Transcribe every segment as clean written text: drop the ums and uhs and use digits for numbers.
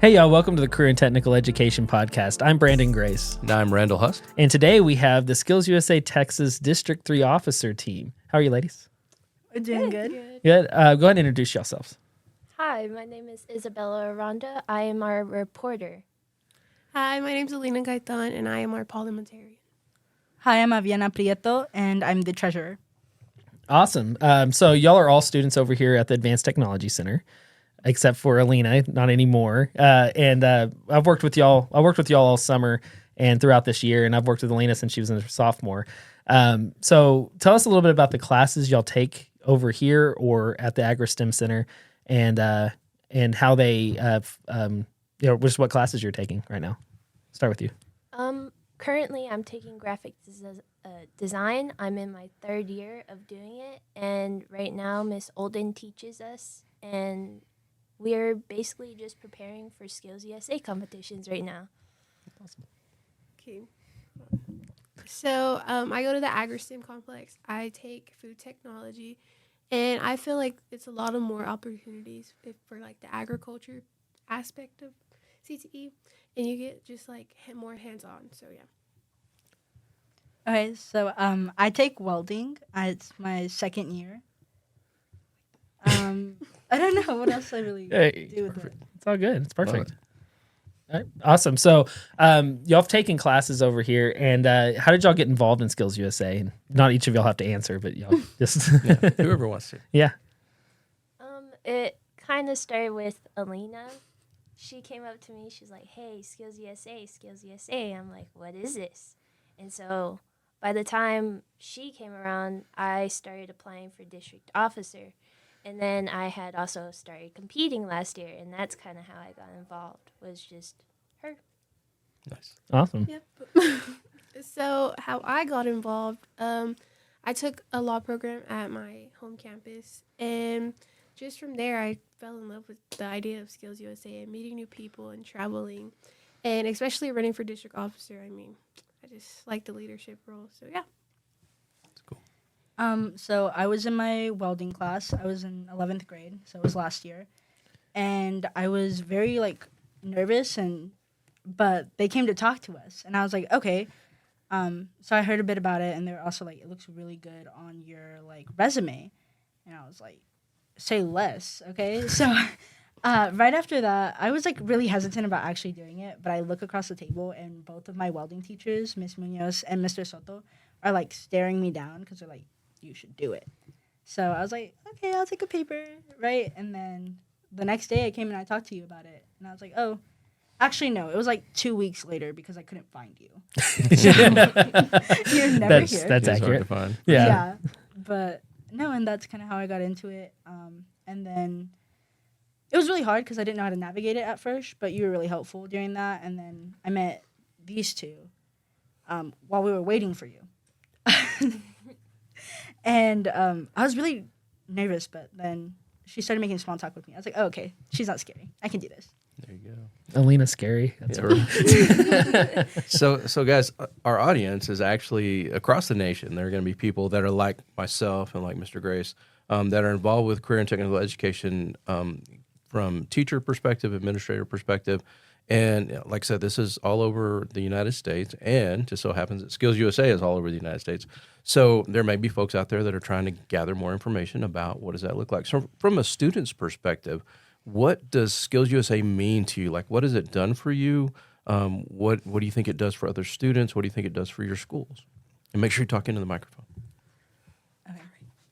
Hey y'all, welcome to the Career and Technical Education Podcast. I'm Brandon Grace. And I'm Randall Hust. And today we have the SkillsUSA Texas District 3 officer team. How are you ladies? We're doing good. Good. Go ahead and introduce yourselves. Hi, my name is Isabella Aranda. I am our reporter. Hi, my name's Alina Gaitan, and I am our parliamentarian. Hi, I'm Aviana Prieto, and I'm the treasurer. Awesome. So y'all are all students over here at the Advanced Technology Center, except for Alina, not anymore. And I've worked with y'all. I worked with y'all all summer and throughout this year, and I've worked with Alina since she was a sophomore. So tell us a little bit about the classes y'all take over here or at the Agri-STEM Center, and how they, just what classes you're taking right now. Start with you. Currently, I'm taking graphic design. I'm in my third year of doing it, and right now, Miss Olden teaches us, and we're basically just preparing for SkillsUSA competitions right now. Awesome. Okay. So I go to the Agri-STEM complex. I take food technology, and I feel like it's a lot of more opportunities for like the agriculture aspect of CTE, and you get just like more hands-on. So yeah. Okay, so I take welding. It's my second year. I don't know what else I really do with it. It's all good. It's perfect. All right. Awesome. So y'all have taken classes over here, and how did y'all get involved in SkillsUSA? And not each of y'all have to answer, but y'all just Whoever wants to. Yeah. It kind of started with Alina. She came up to me. She's like, "Hey, SkillsUSA, SkillsUSA." I'm like, "What is this?" And so by the time she came around, I started applying for district officer. And then I had also started competing last year, and that's kind of how I got involved, was just her. Nice. Awesome. Yep. So how I got involved, I took a law program at my home campus, and just from there, I fell in love with the idea of SkillsUSA and meeting new people and traveling, and especially running for district officer. I mean, I just like the leadership role, so yeah. That's cool. So I was in my welding class. I was in 11th grade, so it was last year. And I was very, nervous, but they came to talk to us. And I was like, okay. So I heard a bit about it, and they were also like, it looks really good on your, resume. And I was like, say less, okay? So right after that, I was, really hesitant about actually doing it. But I look across the table, and both of my welding teachers, Miss Munoz and Mr. Soto, are, staring me down because they're like, you should do it. So I was like, okay, I'll take a paper, right? And then the next day I came and I talked to you about it. And I was like, oh, actually, no. It was 2 weeks later because I couldn't find you. You're never here. That's It's accurate. hard to find. Yeah. But no, and that's kind of how I got into it. And then it was really hard because I didn't know how to navigate it at first, but you were really helpful during that. And then I met these two while we were waiting for you. And I was really nervous, but then she started making small talk with me. I was like, oh, okay, she's not scary. I can do this. There you go. Alina's scary. That's Yeah. So guys, our audience is actually across the nation. There are going to be people that are like myself and like Mr. Grace that are involved with career and technical education from teacher perspective, administrator perspective. And like I said, this is all over the United States, and just so happens that SkillsUSA is all over the United States. So there may be folks out there that are trying to gather more information about what does that look like. So from a student's perspective, what does SkillsUSA mean to you? What has it done for you? What do you think it does for other students? What do you think it does for your schools? And make sure you talk into the microphone. Okay.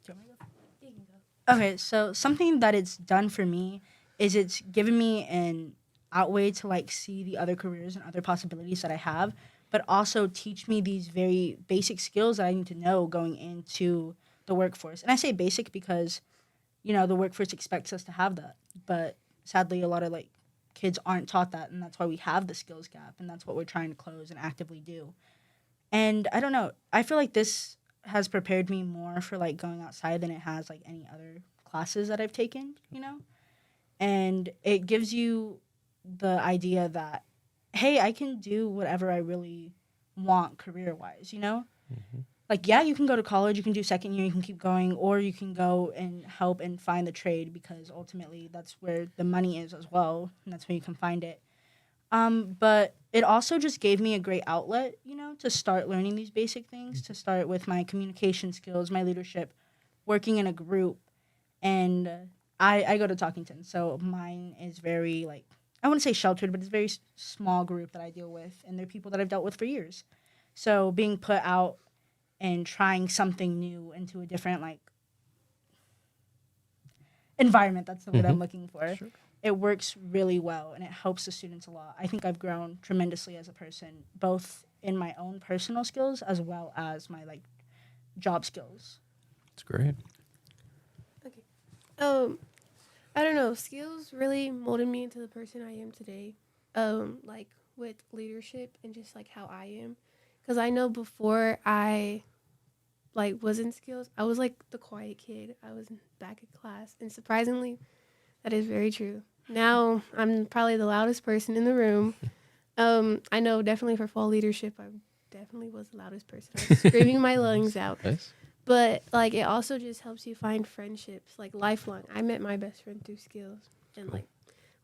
Do you want me to go? You can go. Okay, so something that it's done for me is it's given me an outweigh to see the other careers and other possibilities that I have, but also teach me these very basic skills that I need to know going into the workforce. And I say basic because, the workforce expects us to have that. But sadly, a lot of kids aren't taught that, and that's why we have the skills gap, and that's what we're trying to close and actively do. And I don't know, I feel like this has prepared me more for going outside than it has any other classes that I've taken, And it gives you the idea that, hey, I can do whatever I really want career-wise, Mm-hmm. like, yeah, you can go to college, you can do second year, you can keep going, or you can go and help and find the trade, because ultimately that's where the money is as well, and that's where you can find it. But it also just gave me a great outlet, to start learning these basic things, to start with my communication skills, my leadership, working in a group. And I go to Talkington, so mine is very, like, I wouldn't say sheltered, but it's a very small group that I deal with, and they're people that I've dealt with for years. So being put out and trying something new into a different, like, environment, that's the word I'm looking for. Sure. It works really well, and it helps the students a lot. I think I've grown tremendously as a person, both in my own personal skills as well as my, like, job skills. That's great. Okay. I don't know. Skills really molded me into the person I am today. Like with leadership and just like how I am. Because I know before I like was in skills, I was like the quiet kid. I was back in class, and surprisingly, that is very true. Now I'm probably the loudest person in the room. I know definitely for fall leadership, I definitely was the loudest person. I was screaming my lungs out. Nice. But like it also just helps you find friendships, like lifelong. I met my best friend through skills, and like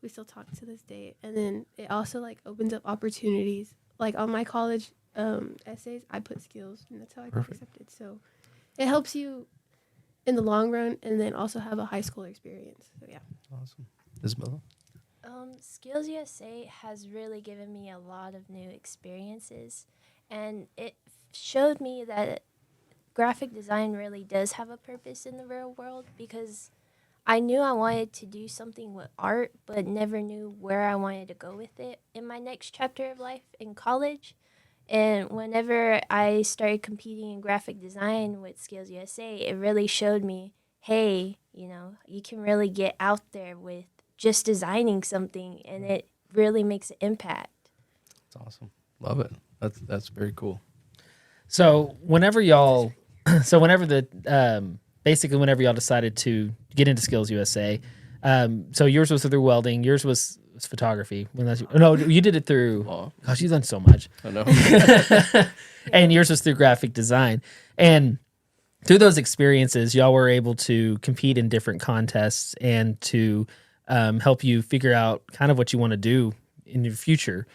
we still talk to this day. And then it also like opens up opportunities. Like on my college essays, I put skills, and that's how I got accepted. So it helps you in the long run, and then also have a high school experience. So yeah. Awesome. Isabella? SkillsUSA has really given me a lot of new experiences, and it showed me that graphic design really does have a purpose in the real world, because I knew I wanted to do something with art, but never knew where I wanted to go with it in my next chapter of life in college. And whenever I started competing in graphic design with SkillsUSA, it really showed me, hey, you can really get out there with just designing something, and it really makes an impact. That's awesome. Love it. That's very cool. So whenever y'all decided to get into SkillsUSA, so yours was through welding, yours was photography. You did it through law. Gosh, you've done so much. I know. And yours was through graphic design. And through those experiences, y'all were able to compete in different contests and to help you figure out kind of what you want to do in your future.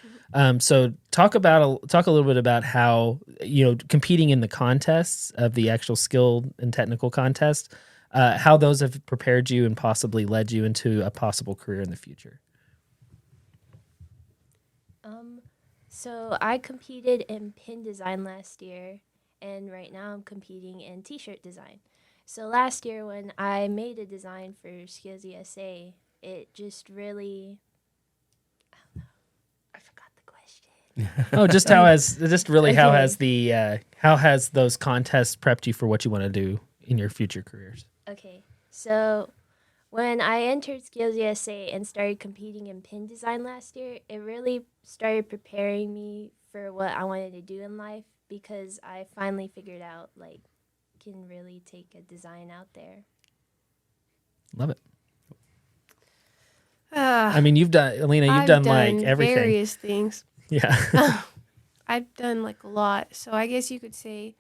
So talk a little bit about how, competing in the contests of the actual skill and technical contest, how those have prepared you and possibly led you into a possible career in the future. So I competed in pin design last year, and right now I'm competing in t-shirt design. So last year when I made a design for SkillsUSA, it just really, I don't know, I forgot the question. Oh, how has those contests prepped you for what you want to do in your future careers? Okay, so when I entered SkillsUSA and started competing in pin design last year, it really started preparing me for what I wanted to do in life, because I finally figured out, like, can really take a design out there. Love it. I mean, Alina, you've done like everything. Various things. Yeah. I've done like a lot. So I guess you could say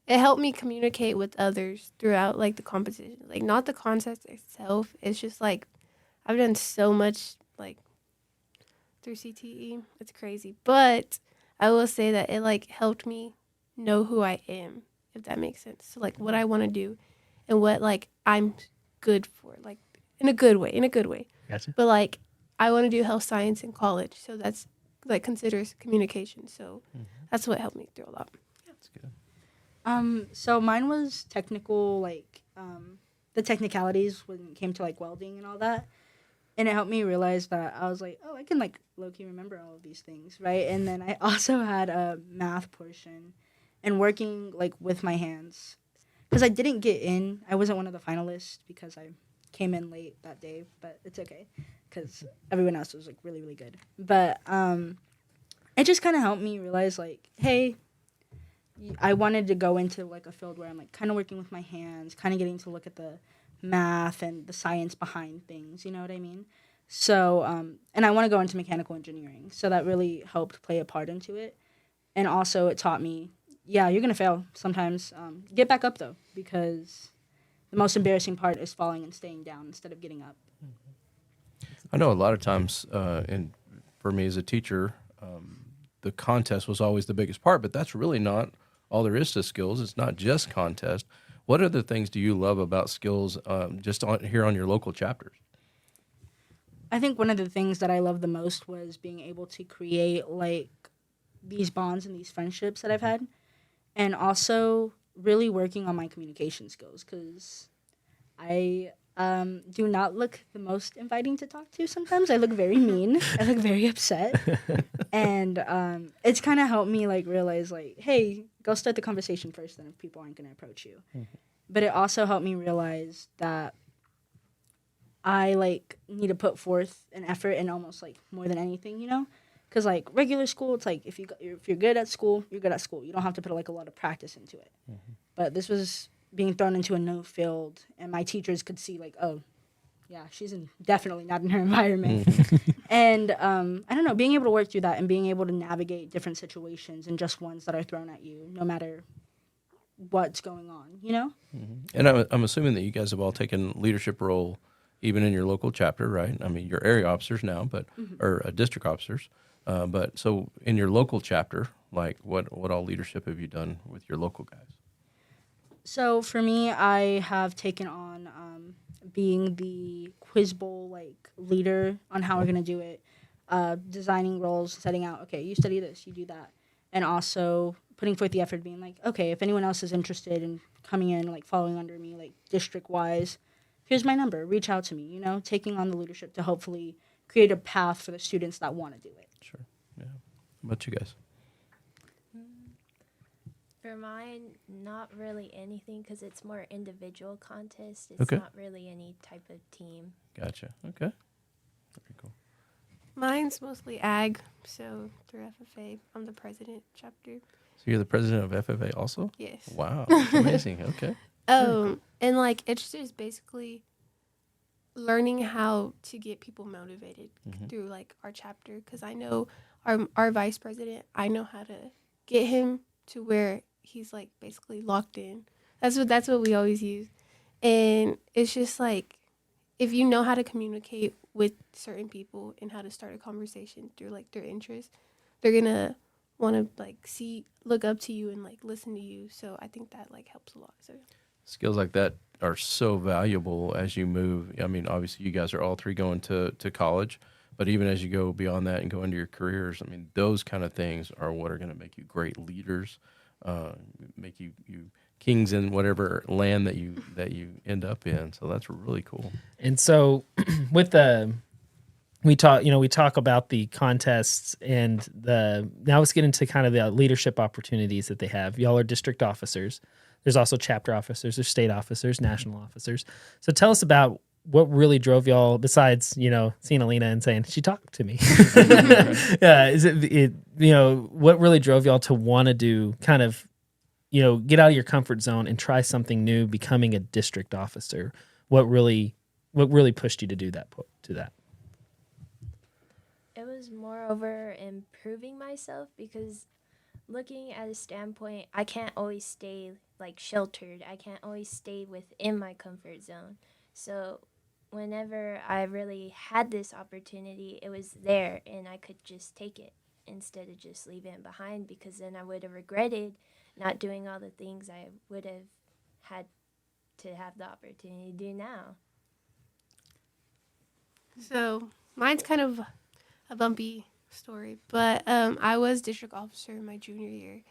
it helped me communicate with others throughout like the competition. Like not the contest itself. It's just like I've done so much like through CTE. It's crazy. But I will say that it like helped me know who I am, if that makes sense. So like what I want to do and what like I'm good for, like in a good way. Gotcha. But like I want to do health science in college. So that's like considers communication. So that's what helped me through a lot. That's good. So mine was technical, like the technicalities when it came to like welding and all that. And it helped me realize that I was like, oh, I can like low-key remember all of these things, right? And then I also had a math portion and working like with my hands. Because I didn't get in. I wasn't one of the finalists because I came in late that day, but it's okay because everyone else was like really, really good. But it just kind of helped me realize like, hey, I wanted to go into like a field where I'm like kind of working with my hands, kind of getting to look at the math and the science behind things, you know what I mean? So, and I want to go into mechanical engineering. So that really helped play a part into it. And also it taught me, yeah, you're going to fail sometimes. Get back up, though, because the most embarrassing part is falling and staying down instead of getting up. I know a lot of times, and for me as a teacher, the contest was always the biggest part, but that's really not all there is to skills. It's not just contest. What other things do you love about skills just here on your local chapters? I think one of the things that I loved the most was being able to create like these bonds and these friendships that I've had, and also really working on my communication skills, because I do not look the most inviting to talk to sometimes. I look very mean. I look very upset. And it's kind of helped me like realize like, hey, go start the conversation first, then if people aren't going to approach you. Mm-hmm. But it also helped me realize that I like need to put forth an effort in almost like more than anything, you know? Because like regular school, it's like if you're good at school, you're good at school. You don't have to put like a lot of practice into it. Mm-hmm. But this was being thrown into a new field, and my teachers could see like, oh, yeah, she's definitely not in her environment. Mm-hmm. And I don't know, being able to work through that and being able to navigate different situations and just ones that are thrown at you, no matter what's going on, you know? Mm-hmm. And I'm assuming that you guys have all taken leadership role even in your local chapter, right? I mean, you're area officers now, but mm-hmm. or district officers. But so in your local chapter, like what all leadership have you done with your local guys? So for me, I have taken on being the quiz bowl like leader on how we're gonna do it, designing roles, setting out. Okay, you study this, you do that, and also putting forth the effort, being like, okay, if anyone else is interested in coming in, like following under me, like district wise, here's my number. Reach out to me. You know, taking on the leadership to hopefully create a path for the students that want to do it. Sure. Yeah. How about you guys? For mine, not really anything, because it's more individual contest. It's not really any type of team. Gotcha. Okay. Very cool. Mine's mostly ag, so through FFA, I'm the president chapter. So you're the president of FFA also? Yes. Wow, that's amazing. Okay. And like it's just basically learning how to get people motivated mm-hmm. through like our chapter, because I know our vice president, I know how to get him to where he's like basically locked in. That's what we always use. And it's just like if you know how to communicate with certain people and how to start a conversation through like their interests, they're gonna want to like look up to you and like listen to you. So I think that like helps a lot. So skills like that are so valuable as you move. I mean, obviously you guys are all three going to college, but even as you go beyond that and go into your careers, I mean, those kind of things are what are going to make you great leaders, make you kings in whatever land that you end up in. So that's really cool. And so with we talk about the contests and now let's get into kind of the leadership opportunities that they have. Y'all are district officers. There's also chapter officers, there's state officers, national officers. So tell us about what really drove y'all, besides, seeing Alina and saying, she talked to me. What really drove y'all to want to do kind of, get out of your comfort zone and try something new, becoming a district officer? What really pushed you to do that? It was moreover improving myself, because looking at a standpoint, I can't always stay like sheltered. I can't always stay within my comfort zone. So whenever I really had this opportunity, it was there and I could just take it instead of just leaving it behind, because then I would have regretted not doing all the things I would have had to have the opportunity to do now. So mine's kind of a bumpy story, but I was district officer in my junior year.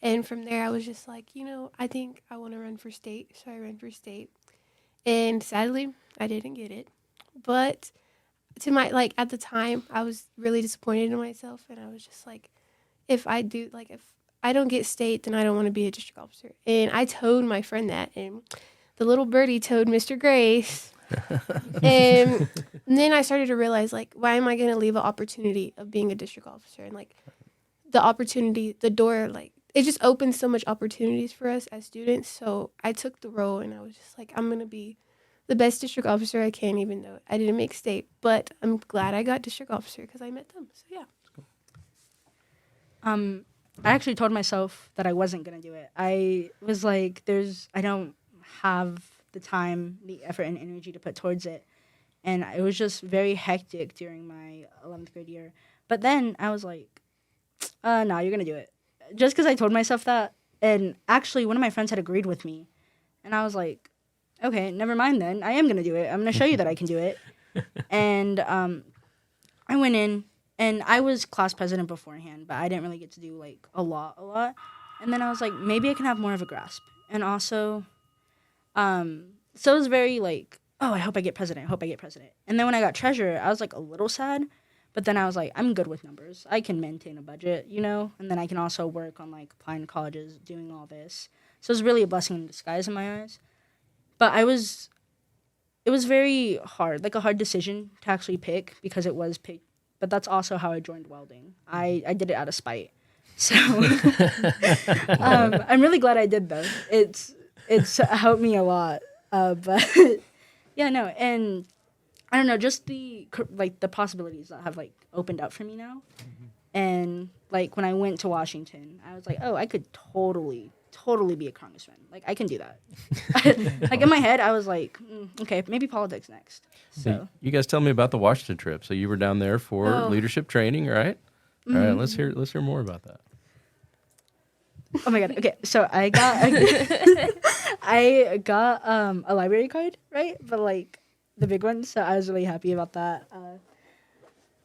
And from there, I was just like, I think I want to run for state. So I ran for state. And sadly, I didn't get it. But at the time, I was really disappointed in myself. And I was just like, if I don't get state, then I don't want to be a district officer. And I told my friend that. And the little birdie told Mr. Grace. And then I started to realize, like, why am I going to leave an opportunity of being a district officer? And, like, the door, like, it just opens so much opportunities for us as students. So I took the role and I was just like, I'm going to be the best district officer I can, even though I didn't make state. But I'm glad I got district officer because I met them. So, yeah. I actually told myself that I wasn't going to do it. I was like, I don't have the time, the effort, and energy to put towards it. And it was just very hectic during my 11th grade year. But then I was like, no, you're going to do it. Just because I told myself that. And actually, one of my friends had agreed with me. And I was like, okay, never mind then. I am going to do it. I'm going to show you that I can do it. And I went in, and I was class president beforehand, but I didn't really get to do, like, a lot. And then I was like, maybe I can have more of a grasp. And also, so it was very, like, oh, I hope I get president. And then when I got treasurer, I was, like, a little sad. But then I was like, I'm good with numbers. I can maintain a budget, you know? And then I can also work on, like, applying to colleges, doing all this. So it was really a blessing in disguise in my eyes. But it was very hard, like a hard decision to actually pick because it was picked. But that's also how I joined welding. I did it out of spite. So I'm really glad I did, though. It's helped me a lot. But, yeah, no, and I don't know, just the possibilities that have, like, opened up for me now. Mm-hmm. And, like, when I went to Washington, I was like, oh, I could totally be a congressman. Like, I can do that. Like, in my head, I was like, okay, maybe politics next. So you guys tell me about the Washington trip. So you were down there for leadership training, right? Mm-hmm. All right, let's hear more about that. Oh my God. Okay, so I got a library card, right? But, like, the big one, so I was really happy about that.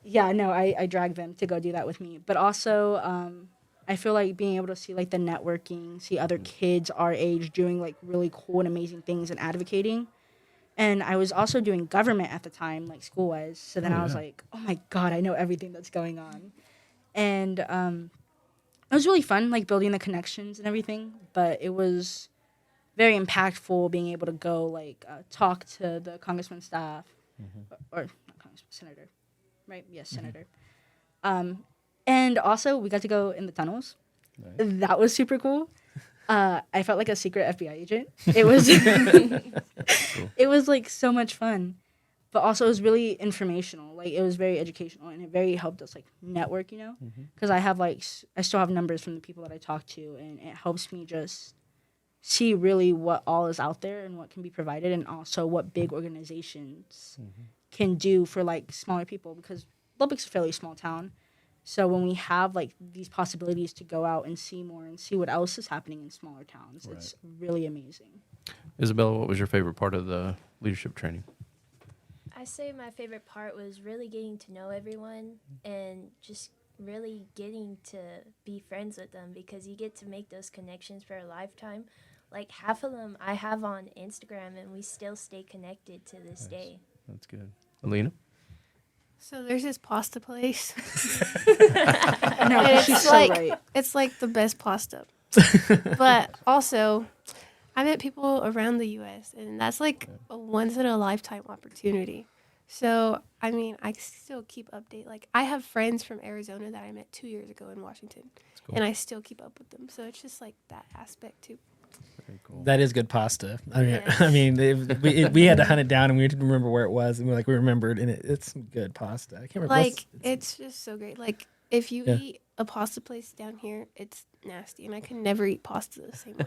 I dragged them to go do that with me. But also, I feel like being able to see, like, the networking, see other kids our age doing, like, really cool and amazing things and advocating. And I was also doing government at the time, like, school-wise. So then I was like, oh my God, I know everything that's going on. And it was really fun, like, building the connections and everything. But it was very impactful being able to go, like, talk to the congressman staff, or not congressman, senator, right? Yes, senator. And also, we got to go in the tunnels. Nice. That was super cool. I felt like a secret FBI agent. It was, it was, like, so much fun. But also, it was really informational. Like, it was very educational, and it very helped us, like, network, you know? Because I still have numbers from the people that I talked to, and it helps me just see really what all is out there and what can be provided, and also what big organizations can do for, like, smaller people, because Lubbock's a fairly small town. So when we have, like, these possibilities to go out and see more and see what else is happening in smaller towns, it's really amazing. Isabella, what was your favorite part of the leadership training? I say my favorite part was really getting to know everyone and just really getting to be friends with them, because you get to make those connections for a lifetime. Like, half of them I have on Instagram, and we still stay connected to this day. That's good. Alina? So there's this pasta place. No, she's so right. It's like the best pasta. But also, I met people around the U.S., and that's like a once-in-a-lifetime opportunity. So, I mean, I still keep update. Like, I have friends from Arizona that I met 2 years ago in Washington, and I still keep up with them. So it's just like that aspect, too. Very cool. That is good pasta. I mean, we had to hunt it down, and we didn't remember where it was, and we remembered, and it's good pasta. I can't remember. Like, it's just so great. Like, if you eat a pasta place down here, it's nasty, and I can never eat pasta the same way.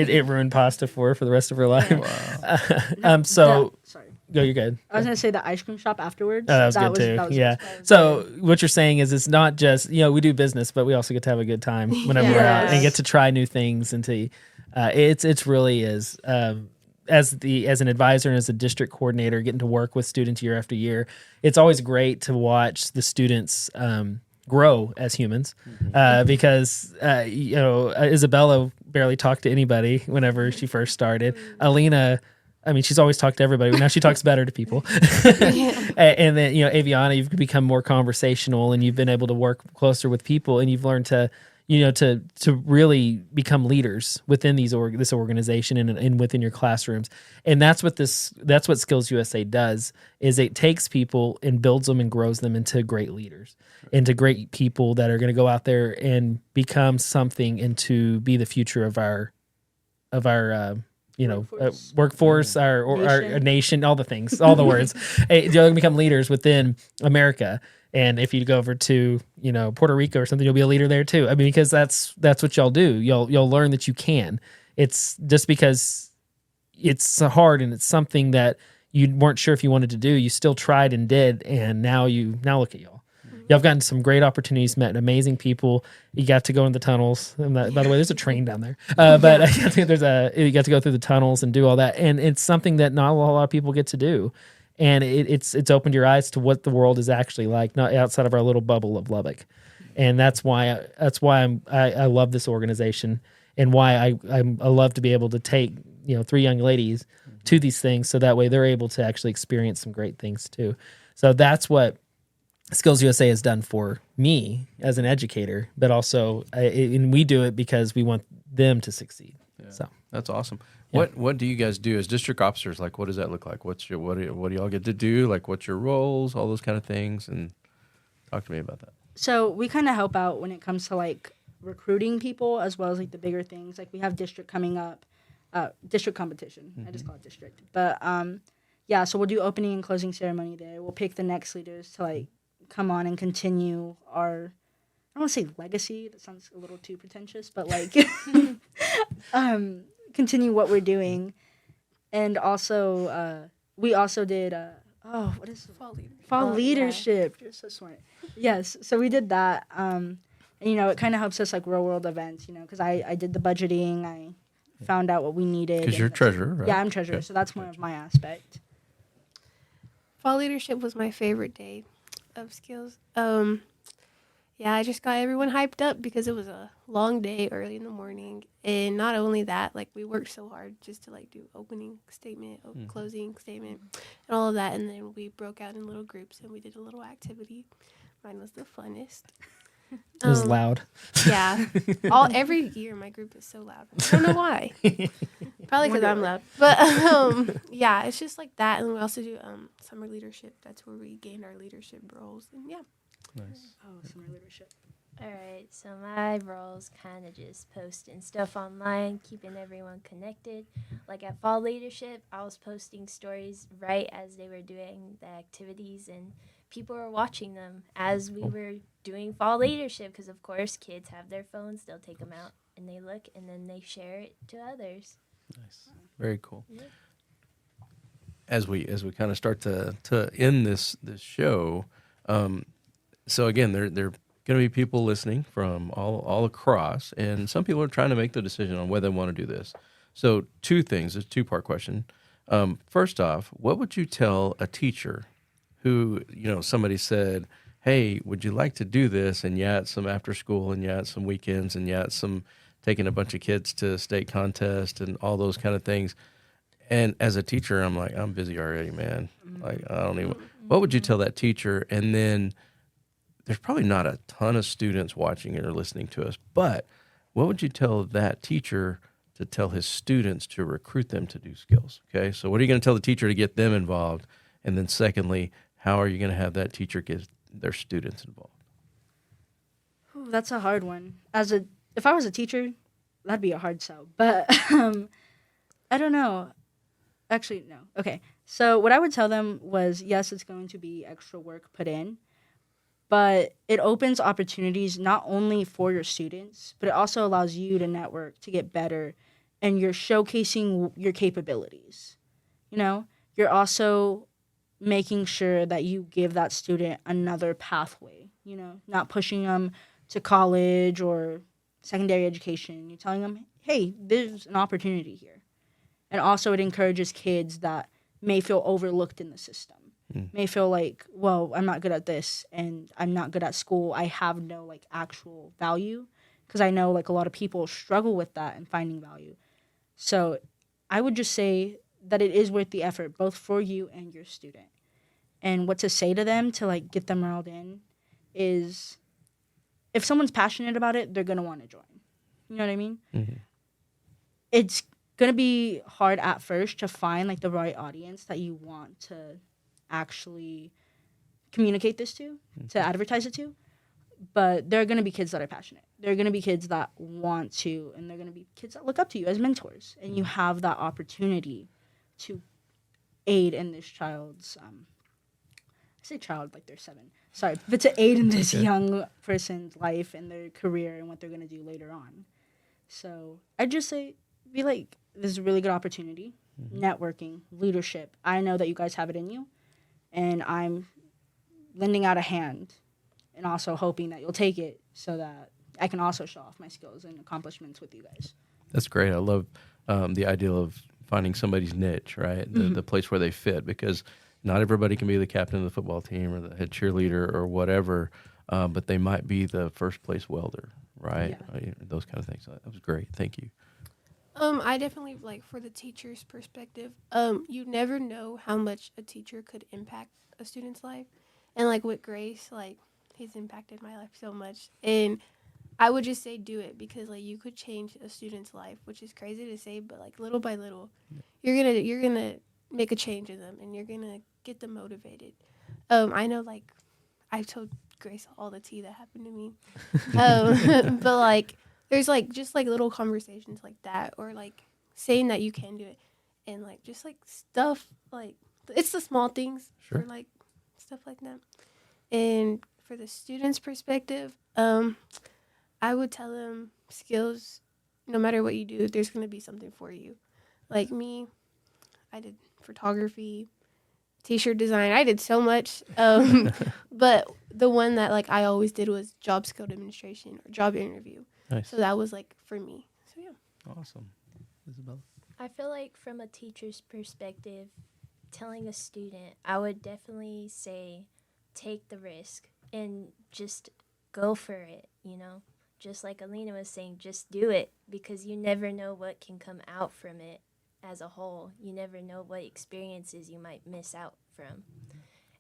it ruined pasta for the rest of her life. Yeah. Wow. Sorry. Go, you're good. I was going to say the ice cream shop afterwards. Oh, that was good too. Yeah. So what you're saying is it's not just, we do business, but we also get to have a good time whenever we're out and get to try new things. And to, it's really is, as an advisor and as a district coordinator, getting to work with students year after year, it's always great to watch the students grow as humans, because Isabella barely talked to anybody whenever she first started. Alina, I mean, she's always talked to everybody, but now she talks better to people. And then, Aviana, you've become more conversational, and you've been able to work closer with people, and you've learned to really become leaders within this organization and within your classrooms. And that's what Skills USA does, is it takes people and builds them and grows them into great leaders, into great people that are going to go out there and become something and to be the future of our workforce, our nation, all the things, all the words. They're going to become leaders within America. And if you go over to, Puerto Rico or something, you'll be a leader there too. I mean, because that's what y'all do. You'll learn that you can. It's just because it's hard and it's something that you weren't sure if you wanted to do. You still tried and did, and now look at y'all. Y'all have gotten some great opportunities, met amazing people. You got to go in the tunnels. And by the way, there's a train down there. But I think you got to go through the tunnels and do all that. And it's something that not a lot of people get to do. And it's opened your eyes to what the world is actually like, not outside of our little bubble of Lubbock. And that's why I love this organization, and why I love to be able to take 3 young ladies to these things, so that way they're able to actually experience some great things too. So that's what SkillsUSA has done for me as an educator, but also and we do it because we want them to succeed. Yeah. So that's awesome. Yeah. What do you guys do as district officers? Like, what does that look like? What do y'all get to do? Like, what's your roles? All those kind of things, and talk to me about that. So we kind of help out when it comes to like recruiting people, as well as like the bigger things. Like we have district coming up, district competition. I just call it district. But so we'll do opening and closing ceremony there. We'll pick the next leaders to like come on and continue our, I don't want to say legacy. That sounds a little too pretentious, but like continue what we're doing. And also we also did what is it? Fall leadership. Yeah. You're so smart. Yes, so we did that. And it kind of helps us like real world events, because I did the budgeting. I found out what we needed. Because you're treasurer, right? Yeah, I'm treasurer, so that's more of my aspect. Fall leadership was my favorite day of skills. I just got everyone hyped up because it was a long day early in the morning. And not only that, like we worked so hard just to like do opening statement, closing statement, and all of that. And then we broke out in little groups and we did a little activity. Mine was the funnest. It was loud. Yeah. Every year my group is so loud. I don't know why. Probably because I'm loud. But it's just like that. And we also do summer leadership. That's where we gain our leadership roles. And Nice. Oh, summer leadership. All right, so my role's kind of just posting stuff online, keeping everyone connected. Like at Fall Leadership, I was posting stories right as they were doing the activities, and people were watching them as we were doing Fall Leadership, because of course kids have their phones, they'll take them out and they look and then they share it to others. Nice. Very cool. Yeah. As we kind of start to end this show, so again, there are going to be people listening from all across, and some people are trying to make the decision on whether they want to do this. So 2 things, it's a 2-part question. First off, what would you tell a teacher who, somebody said, hey, would you like to do this? And it's some after school, and it's some weekends, and it's some taking a bunch of kids to state contest and all those kind of things. And as a teacher, I'm like, I'm busy already, man. Like, I don't even, what would you tell that teacher? And then there's probably not a ton of students watching or listening to us, but what would you tell that teacher to tell his students to recruit them to do skills? Okay, so what are you going to tell the teacher to get them involved? And then secondly, how are you going to have that teacher get their students involved? Ooh, that's a hard one. If I was a teacher, that'd be a hard sell. But I don't know. Actually, no. Okay, so what I would tell them was, yes, it's going to be extra work put in, but it opens opportunities not only for your students, but it also allows you to network, to get better, and you're showcasing your capabilities. You're also making sure that you give that student another pathway, not pushing them to college or secondary education. You're telling them, hey, there's an opportunity here. And also it encourages kids that may feel overlooked in the system. May feel like, well, I'm not good at this and I'm not good at school. I have no like actual value, because I know like a lot of people struggle with that and finding value. So I would just say that it is worth the effort, both for you and your student. And what to say to them to like get them riled in is, if someone's passionate about it, they're going to want to join. You know what I mean? Mm-hmm. It's going to be hard at first to find like the right audience that you want to actually communicate this to advertise it to. But there are going to be kids that are passionate. There are going to be kids that want to, and they're going to be kids that look up to you as mentors. And you have that opportunity to aid in this child's, say child like they're 7. Sorry, but to aid in this young person's life and their career and what they're gonna do later on. So I'd just say, be like, this is a really good opportunity. Networking, leadership. I know that you guys have it in you, and I'm lending out a hand, and also hoping that you'll take it so that I can also show off my skills and accomplishments with you guys. That's great. I love the idea of finding somebody's niche, right? The place where they fit, because not everybody can be the captain of the football team or the head cheerleader or whatever, but they might be the first place welder, right? Those kind of things. So that was great. Thank you. I definitely, like, for the teacher's perspective, you never know how much a teacher could impact a student's life. And, like, with Grace, like, he's impacted my life so much. And I would just say do it, because, like, you could change a student's life, which is crazy to say, but, like, little by little, you're gonna make a change in them, and you're gonna get them motivated. I know, like, I've told Grace all the tea that happened to me. But, like, there's, like, just, like, little conversations like that, or, like, saying that you can do it, and, like, just, like, stuff, like, it's the small things, Sure. or, like, stuff like that. And for the student's perspective, I would tell them, skills, no matter what you do, there's going to be something for you. Like me, I did photography, t-shirt design. I did so much. But the one that, like, I always did was job skill demonstration or job interview. Nice. So that was, like, for me. So, yeah. Awesome. Isabella? I feel like from a teacher's perspective, telling a student, I would definitely say take the risk and just go for it, you know? Just like Alina was saying, just do it, because you never know what can come out from it as a whole. You never know what experiences you might miss out from.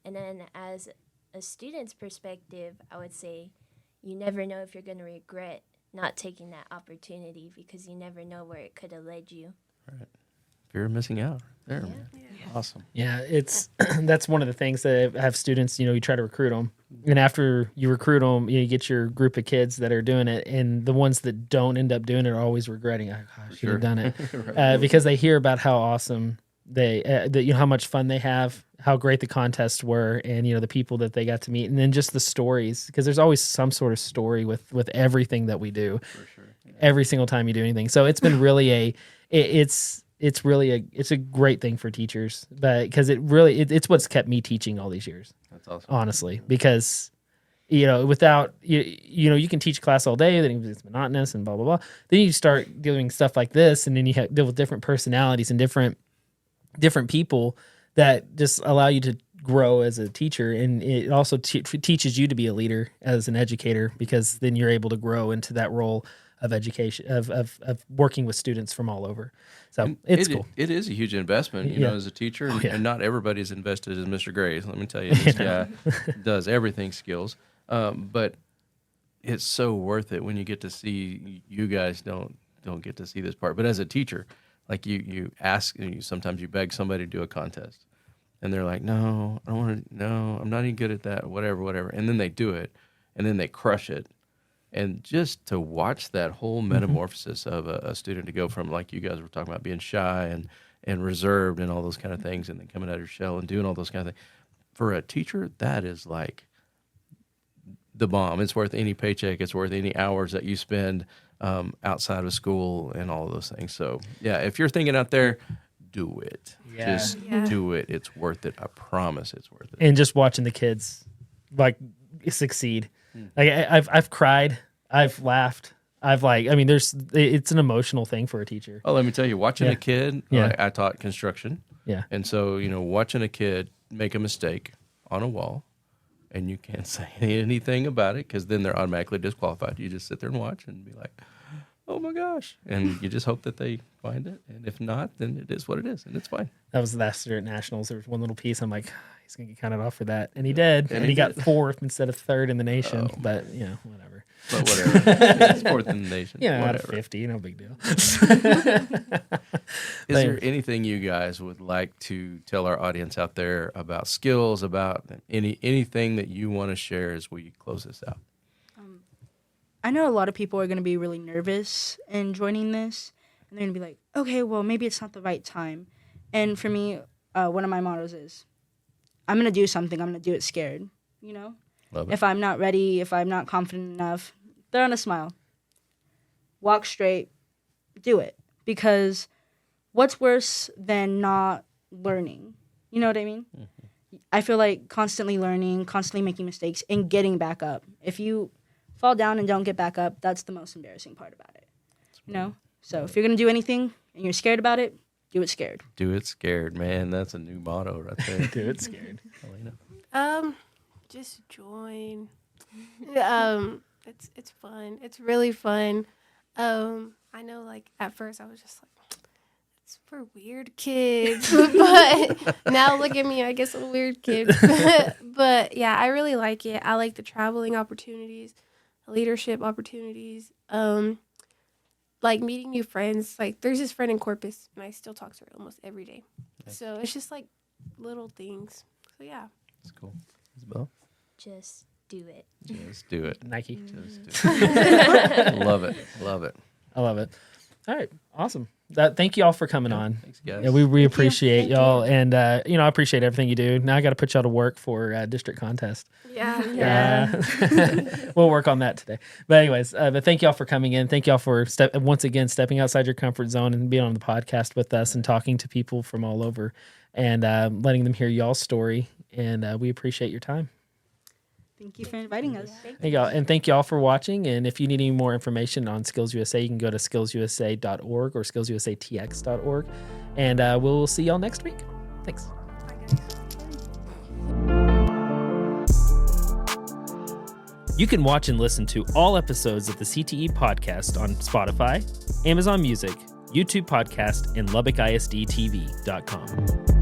And then as a student's perspective, I would say you never know if you're going to regret not taking that opportunity, because you never know where it could have led you. Right. Fear of missing out. There, Yeah. man. Awesome. Yeah, it's that's one of the things that I have students, you try to recruit them. And after you recruit them, you get your group of kids that are doing it. And the ones that don't end up doing it are always regretting, oh, I should have done it. Right. Because they hear about how awesome how much fun they have, how great the contests were, and, the people that they got to meet. And then just the stories, because there's always some sort of story with everything that we do. For sure. Yeah. Every single time you do anything. So it's been really it's really a great thing for teachers, but because it's what's kept me teaching all these years. That's awesome. Honestly, because without you can teach class all day, then it's monotonous and blah blah blah. Then you start doing stuff like this, and then you deal with different personalities and different people that just allow you to grow as a teacher, and it also teaches you to be a leader as an educator, because then you're able to grow into that role of education, of working with students from all over. So it's cool. It is a huge investment, you know, as a teacher, and not everybody's invested as Mr. Grace. Let me tell you, this guy does everything skills, but it's so worth it when you get to see. You guys don't get to see this part, but as a teacher, like you ask, sometimes you beg somebody to do a contest, and they're like, "No, I don't want to. No, I'm not even good at that. Whatever." And then they do it, and then they crush it. And just to watch that whole metamorphosis of a student to go from, like you guys were talking about, being shy and reserved and all those kind of things, and then coming out of your shell and doing all those kind of things. For a teacher, that is like the bomb. It's worth any paycheck. It's worth any hours that you spend outside of school and all of those things. So, yeah, if you're thinking out there, do it. Yeah. Just do it. It's worth it. I promise it's worth it. And just watching the kids succeed. Like I've cried, I've laughed, it's an emotional thing for a teacher. Oh, let me tell you, watching a kid, I taught construction. Yeah. And so, watching a kid make a mistake on a wall, and you can't say anything about it, because then they're automatically disqualified. You just sit there and watch and be like, oh my gosh. And you just hope that they find it. And if not, then it is what it is, and it's fine. That was last year at Nationals. There was one little piece. I'm like, he's going to get counted off for that. And he did. And he got fourth instead of third in the nation. Oh. But, whatever. But whatever. It's fourth in the nation. Out of 50, no big deal. Is there anything you guys would like to tell our audience out there about skills, about anything that you want to share as we close this out? I know a lot of people are going to be really nervous in joining this, and they're going to be like, okay, well, maybe it's not the right time. And for me, one of my mottos is, I'm going to do something, I'm going to do it scared, you know? Love it. If I'm not ready, if I'm not confident enough, throw on a smile. Walk straight, do it. Because what's worse than not learning? You know what I mean? Mm-hmm. I feel like constantly learning, constantly making mistakes, and getting back up. If you fall down and don't get back up, that's the most embarrassing part about it. You know? So if you're going to do anything and you're scared about it, do it scared. Do it scared, man. That's a new motto right there. Do it scared. Elena. Just join. It's fun. It's really fun. I know, like, at first I was just like, it's for weird kids, but now look at me, I guess I'm a weird kid. But yeah, I really like it. I like the traveling opportunities, the leadership opportunities, like meeting new friends. Like, there's this friend in Corpus, and I still talk to her almost every day. Nice. So it's just like little things. So yeah, that's cool. Isabel? Just do it. Just do it. Nike. Just do it. Love it. Love it. I love it. All right. Awesome. Thank you all for coming on. Thanks, guys. Yeah, we appreciate y'all. And, I appreciate everything you do. Now I got to put y'all to work for district contest. yeah. We'll work on that today. But anyways, but thank y'all for coming in. Thank y'all for once again stepping outside your comfort zone and being on the podcast with us and talking to people from all over and letting them hear y'all's story. And we appreciate your time. Thank you for inviting us. Thank y'all. And thank y'all for watching. And if you need any more information on Skills USA, you can go to skillsusa.org or skillsusatx.org. And we'll see y'all next week. Thanks. You can watch and listen to all episodes of the CTE podcast on Spotify, Amazon Music, YouTube Podcast, and LubbockISDTV.com.